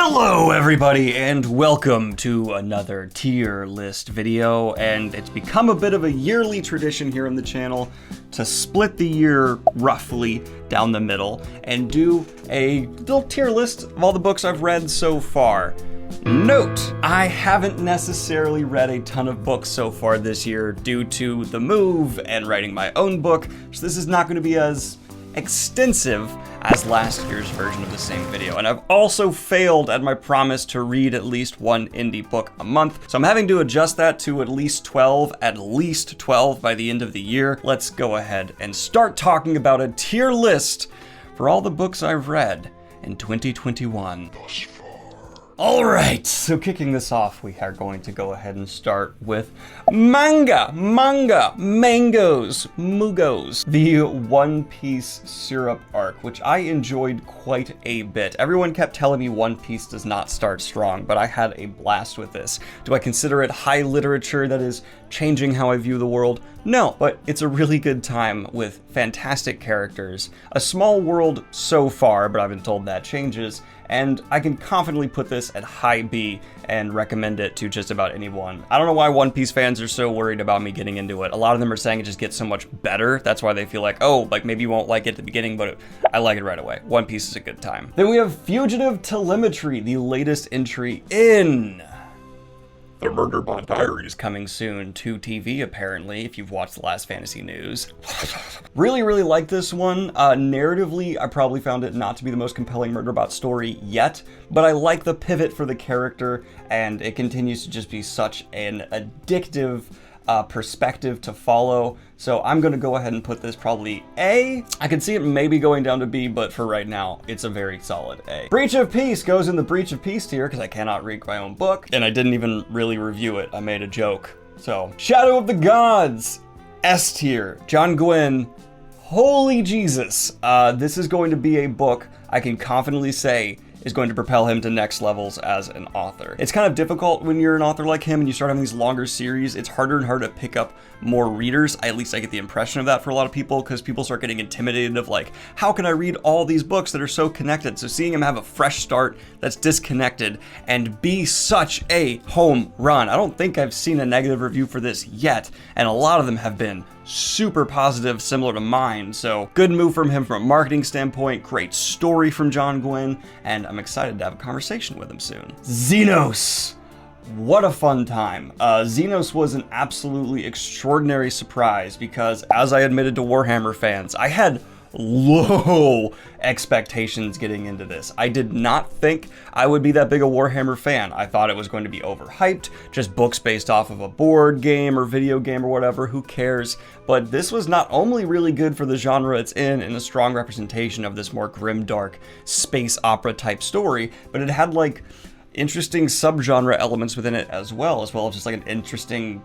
Hello everybody and welcome to another tier list video, and it's become a bit of a yearly tradition here on the channel to split the year roughly down the middle and do a little tier list of all the books I've read so far. Note, I haven't necessarily read a ton of books so far this year due to the move and writing my own book, so this is not going to be as extensive as last year's version of the same video. And I've also failed at my promise to read at least one indie book a month, so I'm having to adjust that to at least 12 by the end of the year. Let's go ahead and start talking about a tier list for all the books I've read in 2021. Alright, so kicking this off, we are going to go ahead and start with Manga, Mangos, Mugos, the One Piece syrup arc, which I enjoyed quite a bit. Everyone kept telling me One Piece does not start strong, but I had a blast with this. Do I consider it high literature that is changing how I view the world? No, but it's a really good time with fantastic characters, a small world so far, but I've been told that changes, and I can confidently put this at high B and recommend it to just about anyone. I don't know why One Piece fans are so worried about me getting into it. A lot of them are saying it just gets so much better. That's why they feel like, oh, like maybe you won't like it at the beginning, but I like it right away. One Piece is a good time. Then we have Fugitive Telemetry, the latest entry in The Murderbot Diaries, coming soon to TV, apparently, if you've watched the last Fantasy News. Really like this one. Narratively, I probably found it not to be the most compelling Murderbot story yet, but I like the pivot for the character, and it continues to just be such an addictive perspective to follow. So I'm going to go ahead and put this probably A. I can see it maybe going down to B, but for right now, it's a very solid A. Breach of Peace goes in the Breach of Peace tier because I cannot read my own book, and I didn't even really review it. I made a joke. So, Shadow of the Gods, S tier. John Gwynne, holy Jesus. This is going to be a book I can confidently say is going to propel him to next levels as an author. It's kind of difficult when you're an author like him and you start having these longer series. It's harder and harder to pick up more readers. At least I get the impression of that for a lot of people, because people start getting intimidated of like, how can I read all these books that are so connected? So seeing him have a fresh start that's disconnected and be such a home run. I don't think I've seen a negative review for this yet, and a lot of them have been super positive, similar to mine. So good move from him from a marketing standpoint, great story from John Gwynne, and I'm excited to have a conversation with him soon. Xenos. What a fun time. Xenos was an absolutely extraordinary surprise because, as I admitted to Warhammer fans, I had low expectations getting into this. I did not think I would be that big a Warhammer fan. I thought it was going to be overhyped, just books based off of a board game or video game or whatever, who cares? But this was not only really good for the genre it's in and a strong representation of this more grimdark space opera type story, but it had like interesting subgenre elements within it as well as just like an interesting,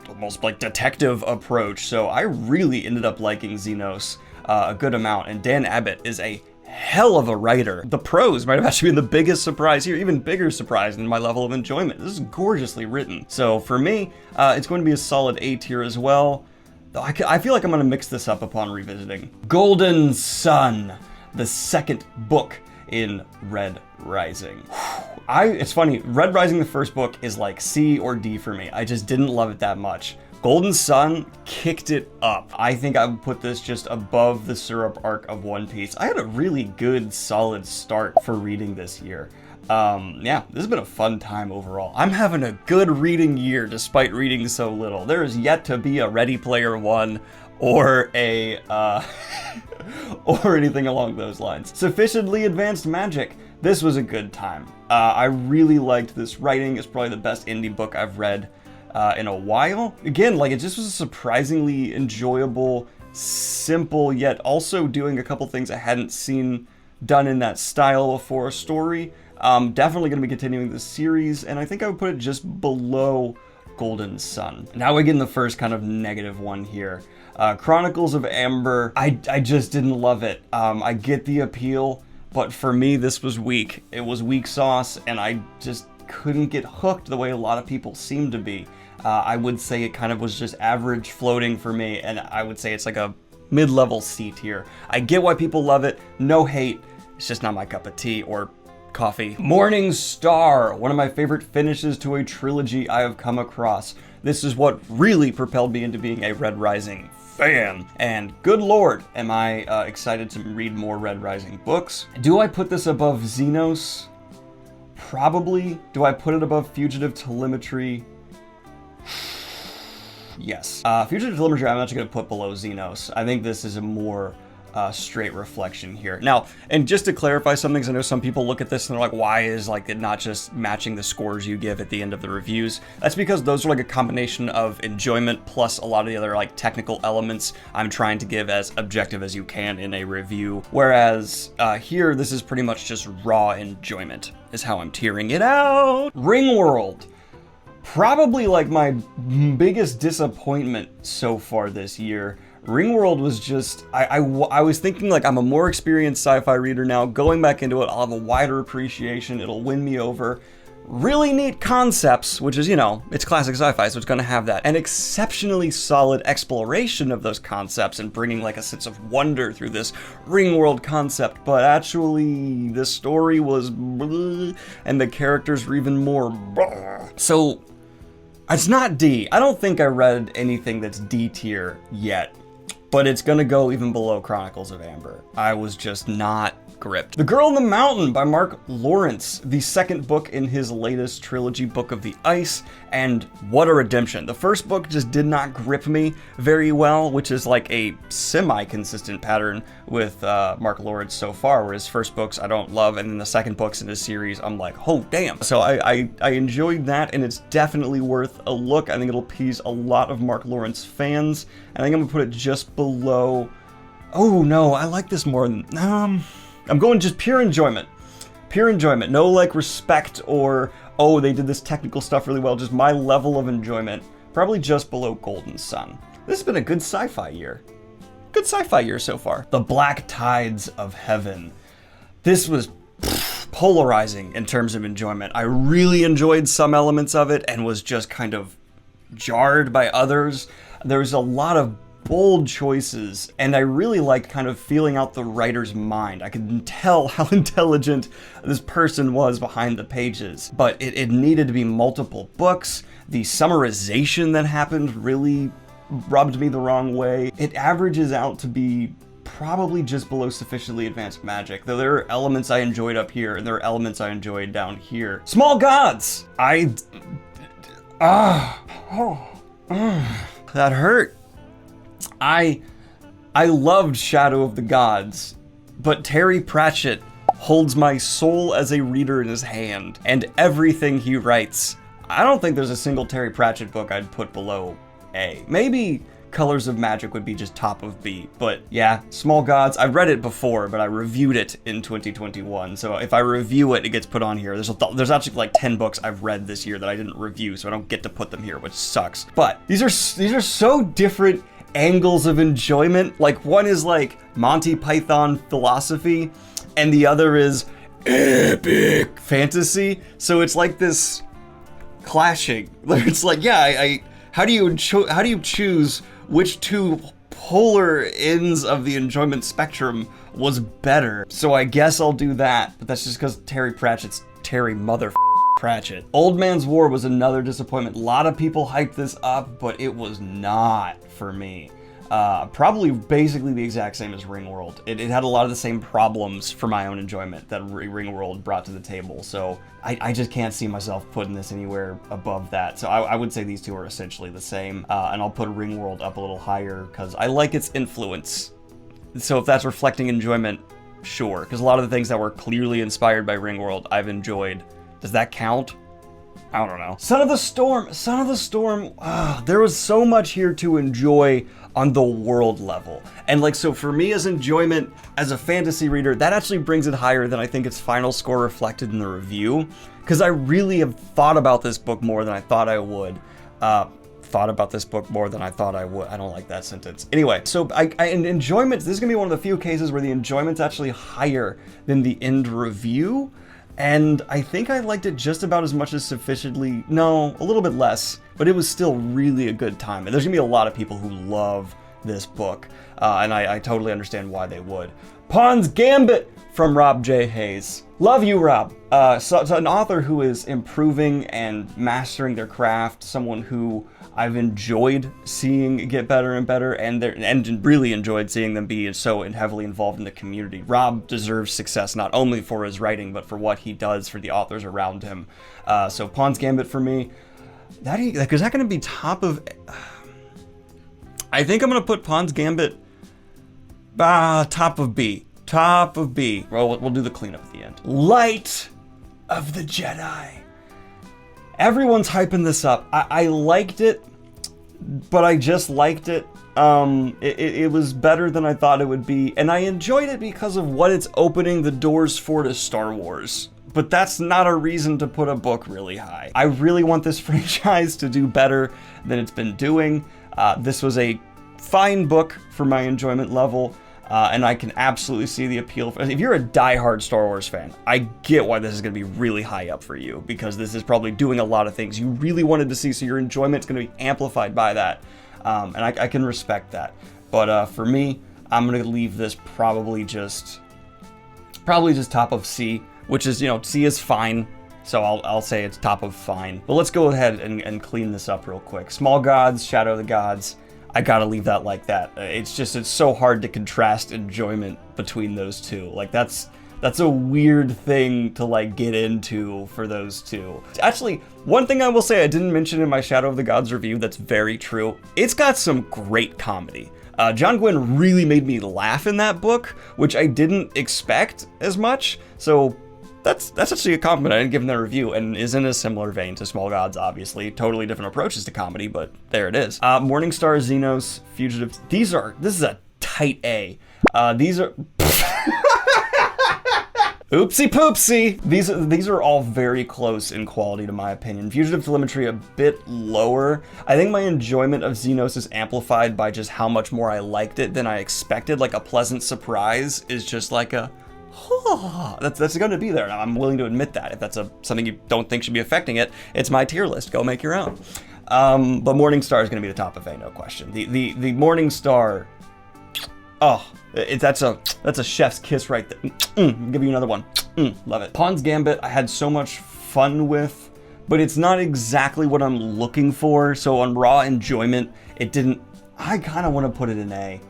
almost like detective approach. So I really ended up liking Xenos a good amount, and Dan Abnett is a hell of a writer. The prose might have actually been the biggest surprise here, even bigger surprise than my level of enjoyment. This is gorgeously written. So for me, it's going to be a solid A tier as well. Though I feel like I'm going to mix this up upon revisiting. Golden Sun, the second book in Red Rising. It's funny, Red Rising, the first book, is like C or D for me. I just didn't love it that much. Golden Sun kicked it up. I think I would put this just above the syrup arc of One Piece. I had a really good, solid start for reading this year. Yeah, this has been a fun time overall. I'm having a good reading year despite reading so little. There is yet to be a Ready Player One or a, or anything along those lines. Sufficiently Advanced Magic. This was a good time. I really liked this writing. It's probably the best indie book I've read in a while. Again, like, it just was a surprisingly enjoyable, simple, yet also doing a couple things I hadn't seen done in that style before story. Definitely going to be continuing this series, and I think I would put it just below Golden Sun. Now we get in the first kind of negative one here. Chronicles of Amber, I just didn't love it. I get the appeal, but for me, this was weak. It was weak sauce, and I just couldn't get hooked the way a lot of people seem to be. I would say it kind of was just average floating for me, and I would say it's like a mid-level C tier. I get why people love it, no hate, it's just not my cup of tea, or coffee. Morning Star, one of my favorite finishes to a trilogy I have come across. This is what really propelled me into being a Red Rising fan. And good lord, am I excited to read more Red Rising books. Do I put this above Xenos? Probably. Do I put it above Fugitive Telemetry? Yes. Fugitive Telemetry I'm actually going to put below Xenos. I think this is a more straight reflection here. Now, and just to clarify some things, I know some people look at this and they're like, why is like it not just matching the scores you give at the end of the reviews? That's because those are like a combination of enjoyment plus a lot of the other like technical elements I'm trying to give as objective as you can in a review. Whereas here, this is pretty much just raw enjoyment is how I'm tiering it out. Ringworld. Probably like my biggest disappointment so far this year. Ringworld was just, I was thinking like I'm a more experienced sci-fi reader now. Going back into it, I'll have a wider appreciation. It'll win me over. Really neat concepts, which is, you know, it's classic sci-fi, so it's going to have that. An exceptionally solid exploration of those concepts and bringing like a sense of wonder through this Ringworld concept. But actually, the story was bleh, and the characters were even more bleh. So, it's not D. I don't think I read anything that's D tier yet. But it's gonna go even below Chronicles of Amber. I was just not gripped. The Girl in the Mountain by Mark Lawrence, the second book in his latest trilogy, Book of the Ice, and what a redemption. The first book just did not grip me very well, which is like a semi-consistent pattern with Mark Lawrence so far, where his first books I don't love, and then the second books in his series, I'm like, oh damn. So I enjoyed that, and it's definitely worth a look. I think it'll appease a lot of Mark Lawrence fans. I think I'm gonna put it just below. Oh no, I like this more than, I'm going just pure enjoyment. Pure enjoyment. No like respect or, oh, they did this technical stuff really well. Just my level of enjoyment. Probably just below Golden Sun. This has been a good sci-fi year. Good sci-fi year so far. The Black Tides of Heaven. This was polarizing in terms of enjoyment. I really enjoyed some elements of it and was just kind of jarred by others. There's a lot of bold choices, and I really liked kind of feeling out the writer's mind. I could tell how intelligent this person was behind the pages, but it needed to be multiple books. The summarization that happened really rubbed me the wrong way. It averages out to be probably just below Sufficiently Advanced Magic, though there are elements I enjoyed up here, and there are elements I enjoyed down here. Small Gods! That hurt. I loved Shadow of the Gods, but Terry Pratchett holds my soul as a reader in his hand, and everything he writes. I don't think there's a single Terry Pratchett book I'd put below A. Maybe Colors of Magic would be just top of B, but yeah, Small Gods, I've read it before, but I reviewed it in 2021, so if I review it, it gets put on here. There's actually like 10 books I've read this year that I didn't review, so I don't get to put them here, which sucks. But these are so different angles of enjoyment. Like one is like Monty Python philosophy, and the other is epic fantasy. So it's like this clashing. It's like, yeah, how do you choose which two polar ends of the enjoyment spectrum was better? So I guess I'll do that, but that's just because Terry Pratchett's Terry Pratchett. Old Man's War was another disappointment. A lot of people hyped this up, but it was not for me. Probably basically the exact same as Ringworld. It had a lot of the same problems for my own enjoyment that Ringworld brought to the table, so I just can't see myself putting this anywhere above that. So I would say these two are essentially the same, and I'll put Ringworld up a little higher because I like its influence. So if that's reflecting enjoyment, sure, because a lot of the things that were clearly inspired by Ringworld I've enjoyed. Does that count? I don't know. Son of the Storm, there was so much here to enjoy on the world level. And like, so for me as enjoyment, as a fantasy reader, that actually brings it higher than I think its final score reflected in the review. Because I really have thought about this book more than I thought I would. I don't like that sentence. Anyway, so in enjoyment, this is gonna be one of the few cases where the enjoyment's actually higher than the end review. And I think I liked it just about as much as Sufficiently, no, a little bit less, but it was still really a good time. And there's gonna be a lot of people who love this book, and I totally understand why they would. Pawn's Gambit from Rob J. Hayes. Love you, Rob. So an author who is improving and mastering their craft, someone who I've enjoyed seeing get better and better, and really enjoyed seeing them be so heavily involved in the community. Rob deserves success not only for his writing, but for what he does for the authors around him. So Pawn's Gambit for me. Is that going to be top of... I think I'm going to put Pawn's Gambit top of B. Top of B. Well, we'll do the cleanup at the end. Light of the Jedi. Everyone's hyping this up. I liked it, but I just liked it. It was better than I thought it would be, and I enjoyed it because of what it's opening the doors for to Star Wars. But that's not a reason to put a book really high. I really want this franchise to do better than it's been doing. This was a fine book for my enjoyment level. And I can absolutely see the appeal. If you're a diehard Star Wars fan, I get why this is going to be really high up for you, because this is probably doing a lot of things you really wanted to see, so your enjoyment's going to be amplified by that. And I can respect that. But for me, I'm going to leave this probably just top of C, which is, C is fine. So I'll say it's top of fine. But let's go ahead and clean this up real quick. Small Gods, Shadow of the Gods. I gotta leave that like that. It's so hard to contrast enjoyment between those two. Like that's a weird thing to like get into for those two. Actually, one thing I will say I didn't mention in my Shadow of the Gods review that's very true. It's got some great comedy. John Gwynne really made me laugh in that book, which I didn't expect as much. So that's actually a compliment. I didn't give him that review, and is in a similar vein to Small Gods, obviously. Totally different approaches to comedy, but there it is. Morningstar, Xenos, Fugitive. This is a tight A. These are... Oopsie poopsie. These are all very close in quality to my opinion. Fugitive Telemetry a bit lower. I think my enjoyment of Xenos is amplified by just how much more I liked it than I expected. Like a pleasant surprise is just like a... that's going to be there. I'm willing to admit that. If that's something you don't think should be affecting it, it's my tier list. Go make your own. But Morningstar is going to be the top of A, no question. The Morningstar, that's a chef's kiss right there. I'll give you another one. Love it. Pawn's Gambit, I had so much fun with, but it's not exactly what I'm looking for. So on raw enjoyment, it didn't. I kind of want to put it in A.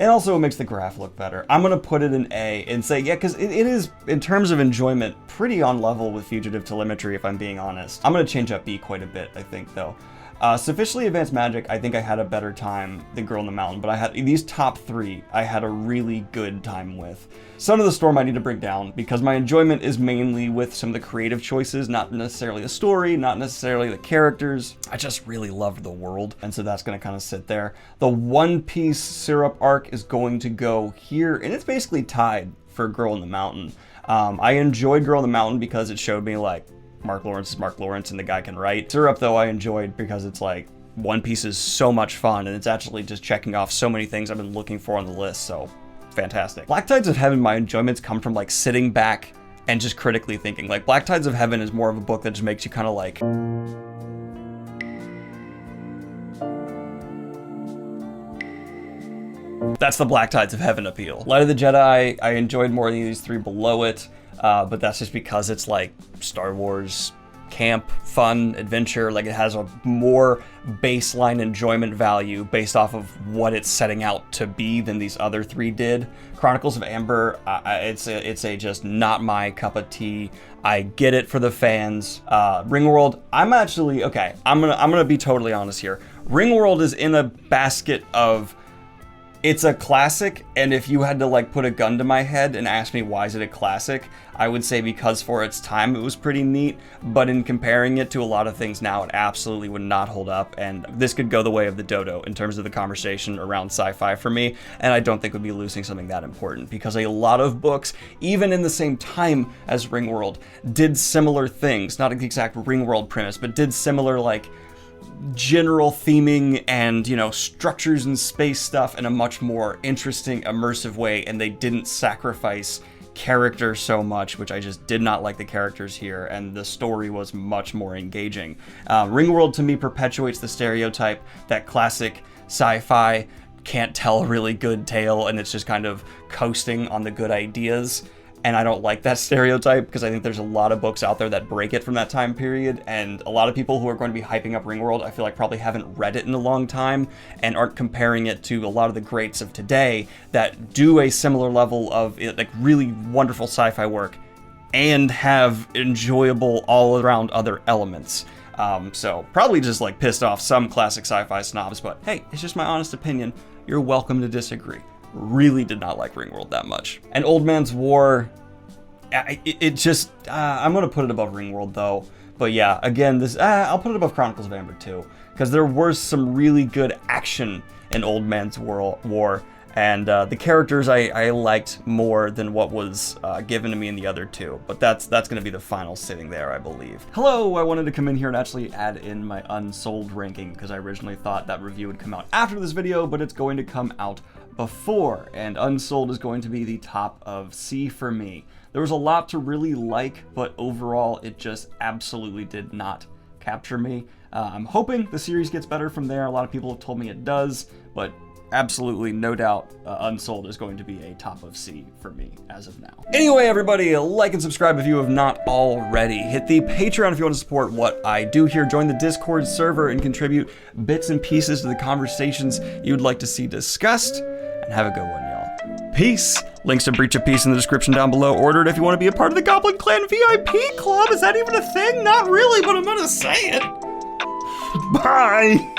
And also it makes the graph look better. I'm going to put it in A and say, yeah, because it is, in terms of enjoyment, pretty on level with Fugitive Telemetry, if I'm being honest. I'm going to change up B quite a bit, I think, though. Sufficiently Advanced Magic, I think I had a better time than Girl in the Mountain, but I had these top three I had a really good time with. Son of the Storm I need to bring down, because my enjoyment is mainly with some of the creative choices, not necessarily the story, not necessarily the characters. I just really loved the world, and so that's going to kind of sit there. The One Piece Syrup arc is going to go here, and it's basically tied for Girl in the Mountain. I enjoyed Girl in the Mountain because it showed me, like, Mark Lawrence is Mark Lawrence and the guy can write. Syrup, though, I enjoyed because it's like One Piece is so much fun and it's actually just checking off so many things I've been looking for on the list, so fantastic. Black Tides of Heaven, my enjoyments come from like sitting back and just critically thinking. Like Black Tides of Heaven is more of a book that just makes you kind of like... That's the Black Tides of Heaven appeal. Light of the Jedi, I enjoyed more than these three below it. But that's just because it's like Star Wars camp, fun, adventure. Like it has a more baseline enjoyment value based off of what it's setting out to be than these other three did. Chronicles of Amber, it's a just not my cup of tea. I get it for the fans. Ringworld, I'm actually okay. I'm gonna be totally honest here. Ringworld is in a basket of. It's a classic, and if you had to like put a gun to my head and ask me why is it a classic, I would say because for its time it was pretty neat, but in comparing it to a lot of things now, it absolutely would not hold up, and this could go the way of the dodo in terms of the conversation around sci-fi for me, and I don't think we'd be losing something that important, because a lot of books, even in the same time as Ringworld, did similar things, not the exact Ringworld premise, but did similar like general theming and, you know, structures and space stuff in a much more interesting, immersive way, and they didn't sacrifice character so much, which I just did not like the characters here, and the story was much more engaging. Ringworld to me perpetuates the stereotype that classic sci-fi can't tell a really good tale and it's just kind of coasting on the good ideas. and I don't like that stereotype because I think there's a lot of books out there that break it from that time period, and a lot of people who are going to be hyping up Ringworld, I feel like probably haven't read it in a long time and aren't comparing it to a lot of the greats of today that do a similar level of like really wonderful sci-fi work and have enjoyable all-around other elements. So probably just like pissed off some classic sci-fi snobs, but hey, it's just my honest opinion. You're welcome to disagree. Really did not like Ringworld that much. And Old Man's War, it just, I'm gonna put it above Ringworld though. But yeah, again, I'll put it above Chronicles of Amber too, because there was some really good action in Old Man's War, and the characters I liked more than what was given to me in the other two. But that's gonna be the final sitting there, I believe. Hello, I wanted to come in here and actually add in my Unsold ranking, because I originally thought that review would come out after this video, but it's going to come out before, and Unsold is going to be the top of C for me. There was a lot to really like, but overall it just absolutely did not capture me. I'm hoping the series gets better from there. A lot of people have told me it does, but absolutely, no doubt, Unsold is going to be a top of C for me as of now. Anyway, everybody, like and subscribe if you have not already. Hit the Patreon if you want to support what I do here. Join the Discord server and contribute bits and pieces to the conversations you'd like to see discussed. And have a good one, y'all. Peace. Links to Breach of Peace in the description down below. Order it if you want to be a part of the Goblin Clan VIP Club. Is that even a thing? Not really, but I'm gonna say it. Bye.